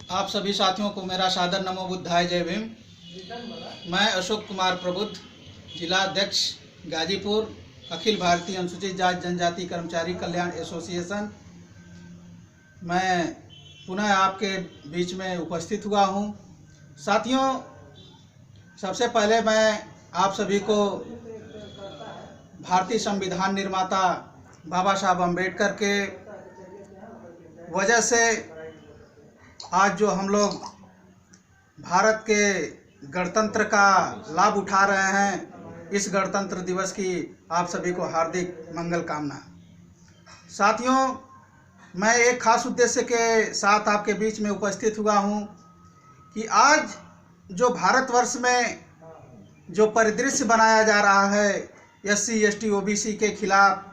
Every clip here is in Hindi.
आप सभी साथियों को मेरा सादर नमो बुद्धाय जय भीम। मैं अशोक कुमार प्रबुद्ध, जिला अध्यक्ष गाजीपुर, अखिल भारतीय अनुसूचित जाति जनजाति कर्मचारी कल्याण एसोसिएशन। मैं पुनः आपके बीच में उपस्थित हुआ हूं। साथियों, सबसे पहले मैं आप सभी को भारतीय संविधान निर्माता बाबा साहब अम्बेडकर के वजह से आज जो हम लोग भारत के गणतंत्र का लाभ उठा रहे हैं, इस गणतंत्र दिवस की आप सभी को हार्दिक मंगल कामना। साथियों, मैं एक खास उद्देश्य के साथ आपके बीच में उपस्थित हुआ हूं कि आज जो भारतवर्ष में जो परिदृश्य बनाया जा रहा है SC ST OBC के खिलाफ,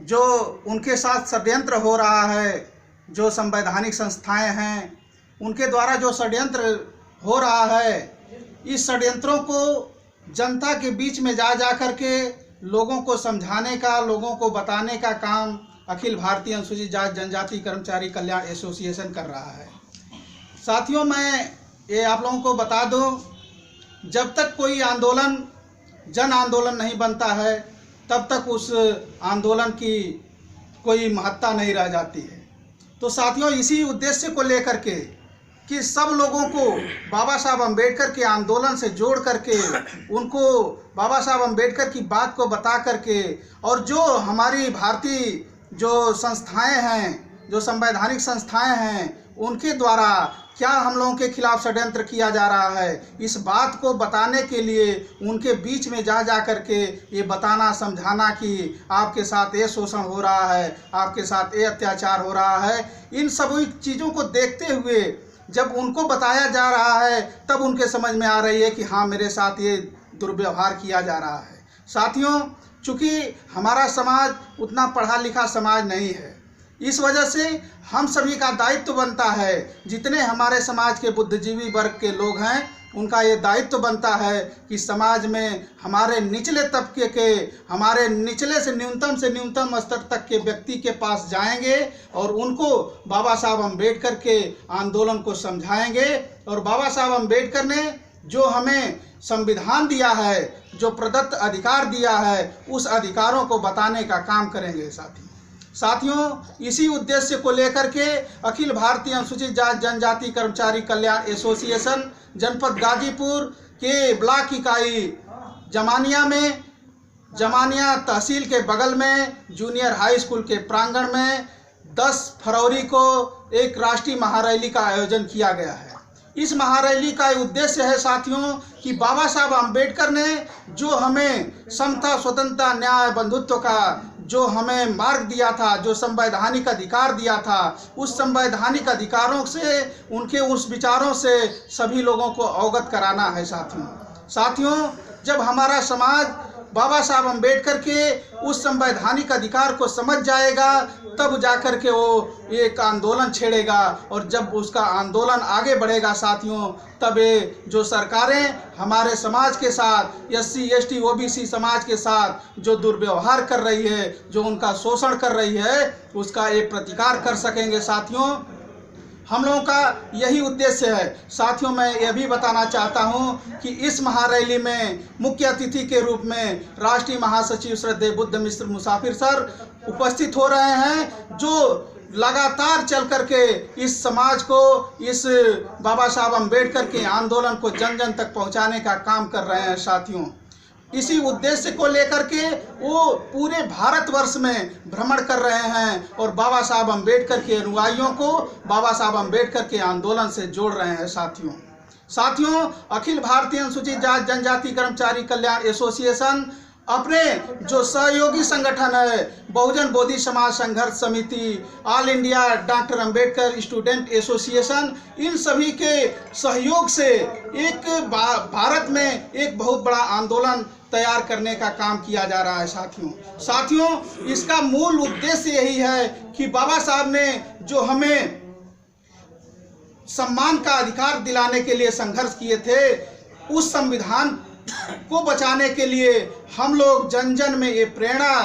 जो उनके साथ षड्यंत्र हो रहा है, जो संवैधानिक संस्थाएं हैं उनके द्वारा जो षड्यंत्र हो रहा है, इस षड्यंत्रों को जनता के बीच में जा कर के लोगों को समझाने का, लोगों को बताने का काम अखिल भारतीय अनुसूचित जाति जनजाति कर्मचारी कल्याण एसोसिएशन कर रहा है। साथियों, मैं ये आप लोगों को बता दूं, जब तक कोई आंदोलन जन आंदोलन नहीं बनता है, तब तक उस आंदोलन की कोई महत्ता नहीं रह जाती है। तो साथियों, इसी उद्देश्य को लेकर के कि सब लोगों को बाबा साहब अम्बेडकर के आंदोलन से जोड़ करके, उनको बाबा साहब अम्बेडकर की बात को बता करके, और जो हमारी भारतीय जो संस्थाएं हैं, जो संवैधानिक संस्थाएं हैं, उनके द्वारा क्या हम लोगों के खिलाफ षड्यंत्र किया जा रहा है, इस बात को बताने के लिए उनके बीच में जा करके ये बताना, समझाना कि आपके साथ ये शोषण हो रहा है, आपके साथ ये अत्याचार हो रहा है। इन सभी चीज़ों को देखते हुए जब उनको बताया जा रहा है, तब उनके समझ में आ रही है कि हाँ, मेरे साथ ये दुर्व्यवहार किया जा रहा है। साथियों, चूँकि हमारा समाज उतना पढ़ा लिखा समाज नहीं है, इस वजह से हम सभी का दायित्व बनता है, जितने हमारे समाज के बुद्धिजीवी वर्ग के लोग हैं, उनका ये दायित्व बनता है कि समाज में हमारे निचले तबके के, हमारे निचले से न्यूनतम स्तर तक के व्यक्ति के पास जाएंगे और उनको बाबा साहब अम्बेडकर के आंदोलन को समझाएंगे। और बाबा साहब अम्बेडकर ने जो हमें संविधान दिया है, जो प्रदत्त अधिकार दिया है, उस अधिकारों को बताने का काम करेंगे। साथियों, इसी उद्देश्य को लेकर के अखिल भारतीय अनुसूचित जाति जनजाति कर्मचारी कल्याण एसोसिएशन जनपद गाजीपुर के ब्लॉक इकाई जमानिया तहसील के बगल में जूनियर हाई स्कूल के प्रांगण में 10 फरवरी को एक राष्ट्रीय महारैली का आयोजन किया गया है। इस महारैली का उद्देश्य है साथियों कि बाबा साहब अम्बेडकर ने जो हमें समता, स्वतंत्रता, न्याय, बंधुत्व का जो हमें मार्ग दिया था, जो संवैधानिक अधिकार दिया था, उस संवैधानिक अधिकारों से, उनके उस विचारों से सभी लोगों को अवगत कराना है। साथियों, जब हमारा समाज बाबा साहब अम्बेडकर के उस संवैधानिक अधिकार को समझ जाएगा, तब जाकर के वो एक आंदोलन छेड़ेगा, और जब उसका आंदोलन आगे बढ़ेगा साथियों, तब ये जो सरकारें हमारे समाज के साथ, SC ST OBC समाज के साथ जो दुर्व्यवहार कर रही है, जो उनका शोषण कर रही है, उसका ये प्रतिकार कर सकेंगे। साथियों, हम लोगों का यही उद्देश्य है। साथियों, मैं यह भी बताना चाहता हूं कि इस महारैली में मुख्य अतिथि के रूप में राष्ट्रीय महासचिव श्रद्धेय बुद्ध मिश्र मुसाफिर सर उपस्थित हो रहे हैं, जो लगातार चल करके इस समाज को, इस बाबा साहब अम्बेडकर के आंदोलन को जन जन तक पहुंचाने का काम कर रहे हैं। साथियों, इसी उद्देश्य को लेकर के वो पूरे भारतवर्ष में भ्रमण कर रहे हैं और बाबा साहब अम्बेडकर के अनुयायियों को बाबा साहब अम्बेडकर के आंदोलन से जोड़ रहे हैं। साथियों, अखिल भारतीय अनुसूचित जाति जनजाति कर्मचारी कल्याण एसोसिएशन अपने जो सहयोगी संगठन है, बहुजन बोधि Samaj Sangharsh Samiti, all India doctor Ambedkar student association, इन सभी के सहयोग से एक भारत में एक बहुत बड़ा आंदोलन तैयार करने का काम किया जा रहा है। साथियों, इसका मूल उद्देश्य यही है कि बाबा साहब ने जो हमें सम्मान का अधिकार दिलाने के लिए संघर्ष किए थे, उस संविधान को बचाने के लिए हम लोग जन जन में ये प्रेरणा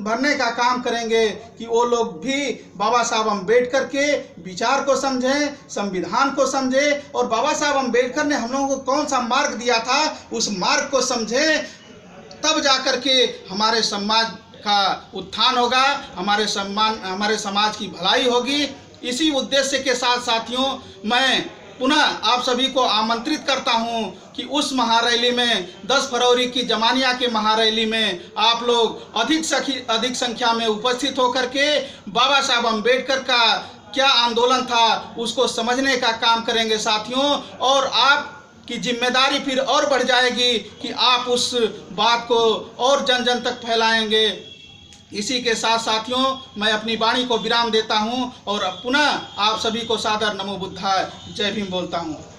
भरने का काम करेंगे कि वो लोग भी बाबा साहब अम्बेडकर के विचार को समझें, संविधान को समझें और बाबा साहब अम्बेडकर ने हम लोगों को कौन सा मार्ग दिया था उस मार्ग को समझें। तब जाकर के हमारे समाज का उत्थान होगा, हमारे समाज की भलाई होगी। इसी उद्देश्य के साथ साथियों मैं पुनः आप सभी को आमंत्रित करता हूं कि उस महारैली में 10 फरवरी की जमानिया के महारैली में आप लोग अधिक संख्या में उपस्थित होकर के बाबा साहब अम्बेडकर का क्या आंदोलन था उसको समझने का काम करेंगे साथियों। और आप की जिम्मेदारी फिर और बढ़ जाएगी कि आप उस बात को और जन जन तक फैलाएंगे। इसी के साथ साथियों मैं अपनी वाणी को विराम देता हूं और पुनः आप सभी को सादर नमो बुद्धाय जय भीम बोलता हूं।